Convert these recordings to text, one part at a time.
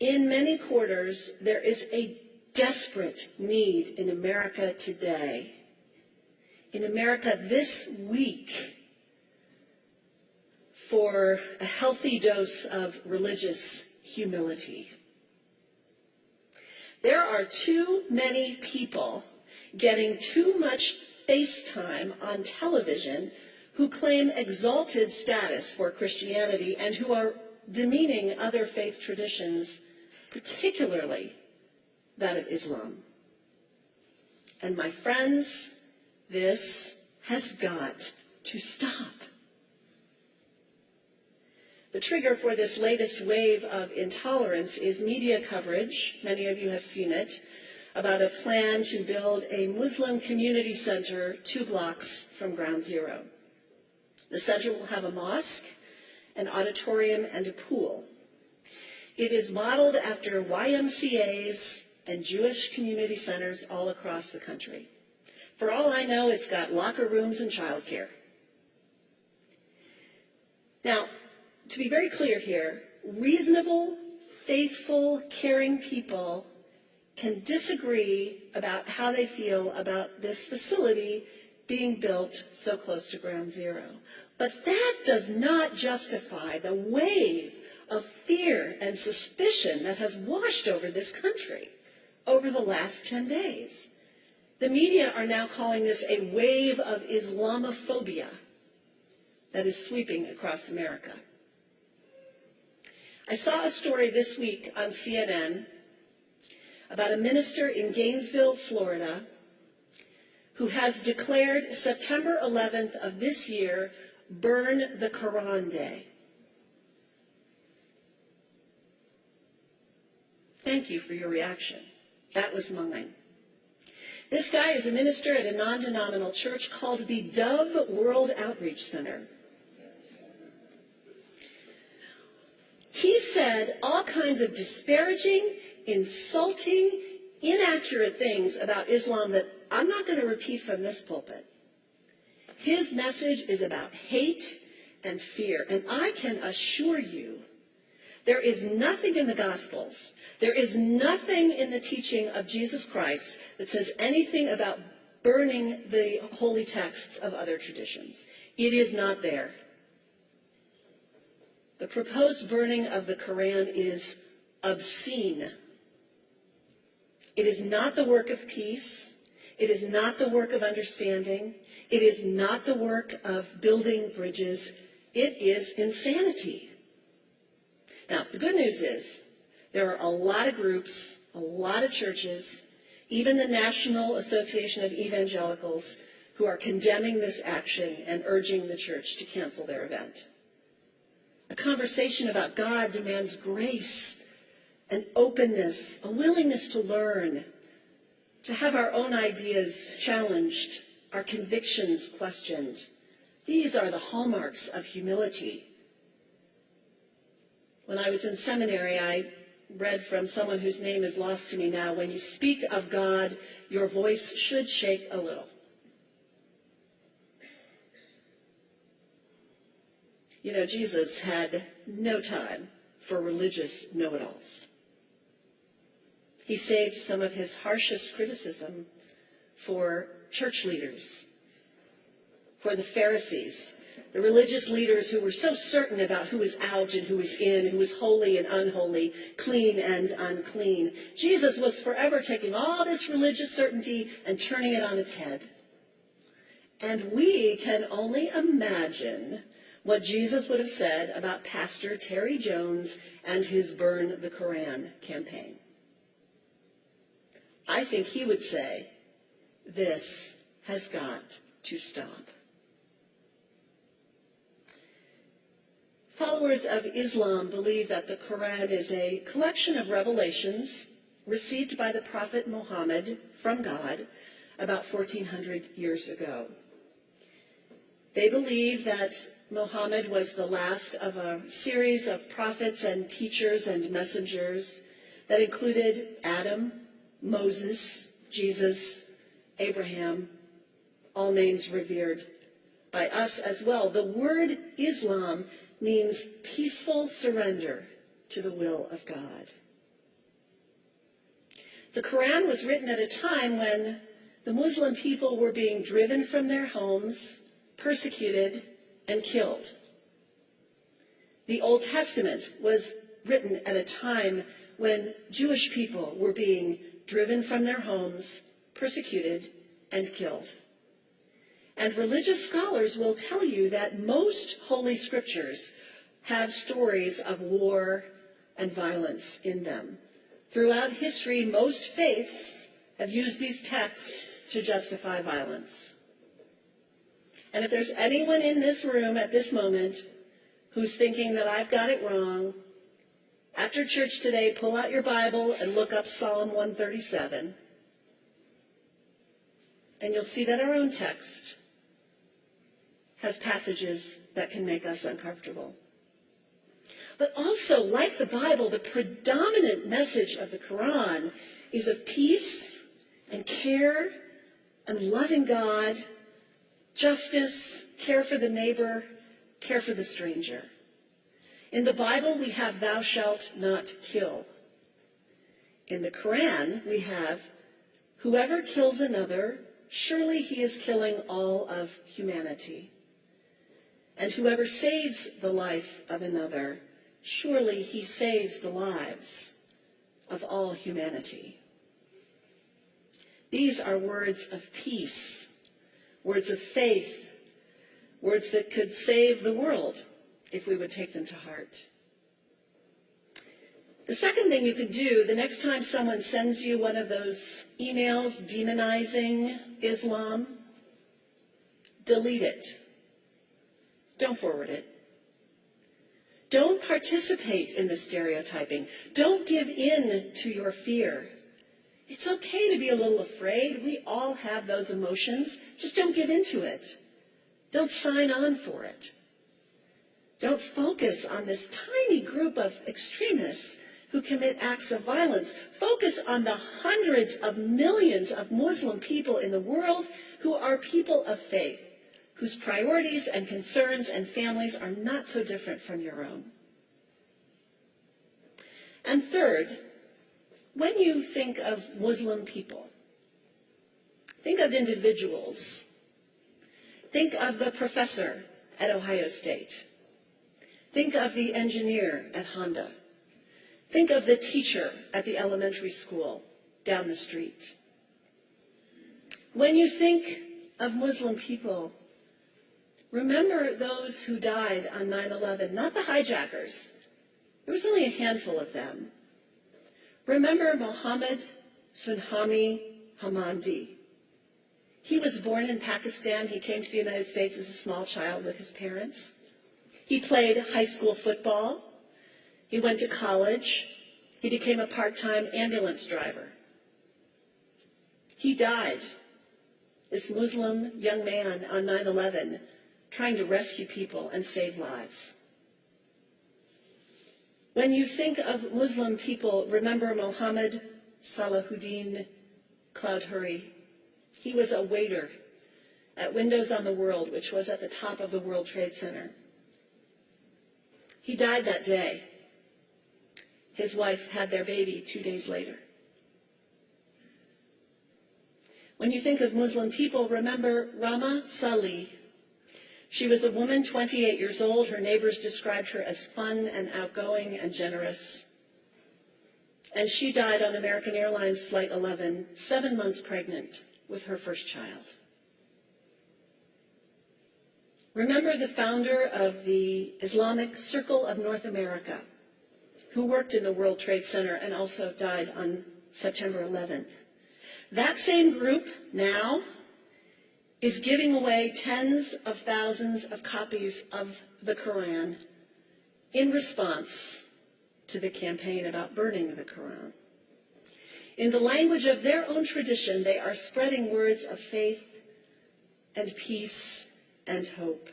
In many quarters, there is a desperate need in America today, in America this week, for a healthy dose of religious humility. There are too many people getting too much face time on television who claim exalted status for Christianity and who are demeaning other faith traditions, particularly that of Islam. And my friends, this has got to stop. The trigger for this latest wave of intolerance is media coverage, many of you have seen it, about a plan to build a Muslim community center 2 blocks from Ground Zero. The center will have a mosque, an auditorium, and a pool. It is modeled after YMCAs and Jewish community centers all across the country. For all I know, it's got locker rooms and childcare. Now, to be very clear here, reasonable, faithful, caring people can disagree about how they feel about this facility being built so close to Ground Zero. But that does not justify the wave of fear and suspicion that has washed over this country over the last 10 days. The media are now calling this a wave of Islamophobia that is sweeping across America. I saw a story this week on CNN about a minister in Gainesville, Florida, who has declared September 11th of this year Burn the Quran Day. Thank you for your reaction. That was mine. This guy is a minister at a non-denominational church called the Dove World Outreach Center. He said all kinds of disparaging, insulting, inaccurate things about Islam that I'm not going to repeat from this pulpit. His message is about hate and fear, and I can assure you there is nothing in the Gospels, there is nothing in the teaching of Jesus Christ that says anything about burning the holy texts of other traditions. It is not there. The proposed burning of the Quran is obscene. It is not the work of peace. It is not the work of understanding. It is not the work of building bridges. It is insanity. Now, the good news is there are a lot of groups, a lot of churches, even the National Association of Evangelicals, who are condemning this action and urging the church to cancel their event. A conversation about God demands grace and openness, a willingness to learn, to have our own ideas challenged, our convictions questioned. These are the hallmarks of humility. When I was in seminary, I read from someone whose name is lost to me now, when you speak of God, your voice should shake a little. You know, Jesus had no time for religious know-it-alls. He saved some of his harshest criticism for church leaders, for the Pharisees, the religious leaders who were so certain about who was out and who was in, who was holy and unholy, clean and unclean. Jesus was forever taking all this religious certainty and turning it on its head. And we can only imagine what Jesus would have said about Pastor Terry Jones and his Burn the Quran campaign. I think he would say, this has got to stop. Followers of Islam believe that the Quran is a collection of revelations received by the Prophet Muhammad from God about 1400 years ago. They believe that Muhammad was the last of a series of prophets and teachers and messengers that included Adam, Moses, Jesus, Abraham, all names revered by us as well. The word Islam means peaceful surrender to the will of God. The Quran was written at a time when the Muslim people were being driven from their homes, persecuted, and killed. The Old Testament was written at a time when Jewish people were being driven from their homes, persecuted, and killed. And religious scholars will tell you that most Holy Scriptures have stories of war and violence in them. Throughout history, most faiths have used these texts to justify violence. And if there's anyone in this room at this moment who's thinking that I've got it wrong, after church today, pull out your Bible and look up Psalm 137. And you'll see that our own text has passages that can make us uncomfortable. But also, like the Bible, the predominant message of the Quran is of peace and care and loving God, justice, care for the neighbor, care for the stranger. In the Bible, we have thou shalt not kill. In the Quran, we have whoever kills another, surely he is killing all of humanity. And whoever saves the life of another, surely he saves the lives of all humanity. These are words of peace, words of faith, words that could save the world if we would take them to heart. The second thing you can do, the next time someone sends you one of those emails demonizing Islam, delete it. Don't forward it. Don't participate in the stereotyping. Don't give in to your fear. It's okay to be a little afraid. We all have those emotions. Just don't give into it. Don't sign on for it. Don't focus on this tiny group of extremists who commit acts of violence. Focus on the hundreds of millions of Muslim people in the world who are people of faith, whose priorities and concerns and families are not so different from your own. And third, when you think of Muslim people, think of individuals. Think of the professor at Ohio State. Think of the engineer at Honda. Think of the teacher at the elementary school down the street. When you think of Muslim people, remember those who died on 9/11, not the hijackers. There was only a handful of them. Remember Mohammed Sunhami Hamandi. He was born in Pakistan. He came to the United States as a small child with his parents. He played high school football. He went to college. He became a part-time ambulance driver. He died, this Muslim young man, on 9/11, trying to rescue people and save lives. When you think of Muslim people, remember Mohammed Salahuddin Cloudhurry. He was a waiter at Windows on the World, which was at the top of the World Trade Center. He died that day. His wife had their baby 2 days later. When you think of Muslim people, remember Rama Salih. She was a woman, 28 years old. Her neighbors described her as fun and outgoing and generous. And she died on American Airlines Flight 11, 7 months pregnant with her first child. Remember the founder of the Islamic Circle of North America, who worked in the World Trade Center and also died on September 11th. That same group now is giving away tens of thousands of copies of the Quran in response to the campaign about burning the Quran. In the language of their own tradition, they are spreading words of faith and peace and hope.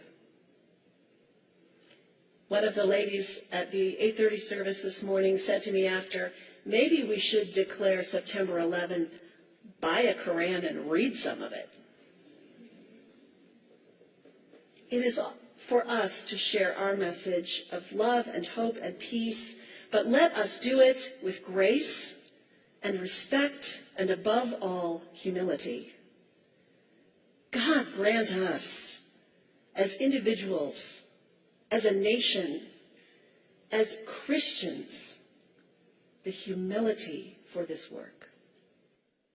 One of the ladies at the 8:30 service this morning said to me after, maybe we should declare September 11th, buy a Quran and read some of it. It is for us to share our message of love and hope and peace, but let us do it with grace and respect, and above all, humility. God grant us, as individuals, as a nation, as Christians, the humility for this work.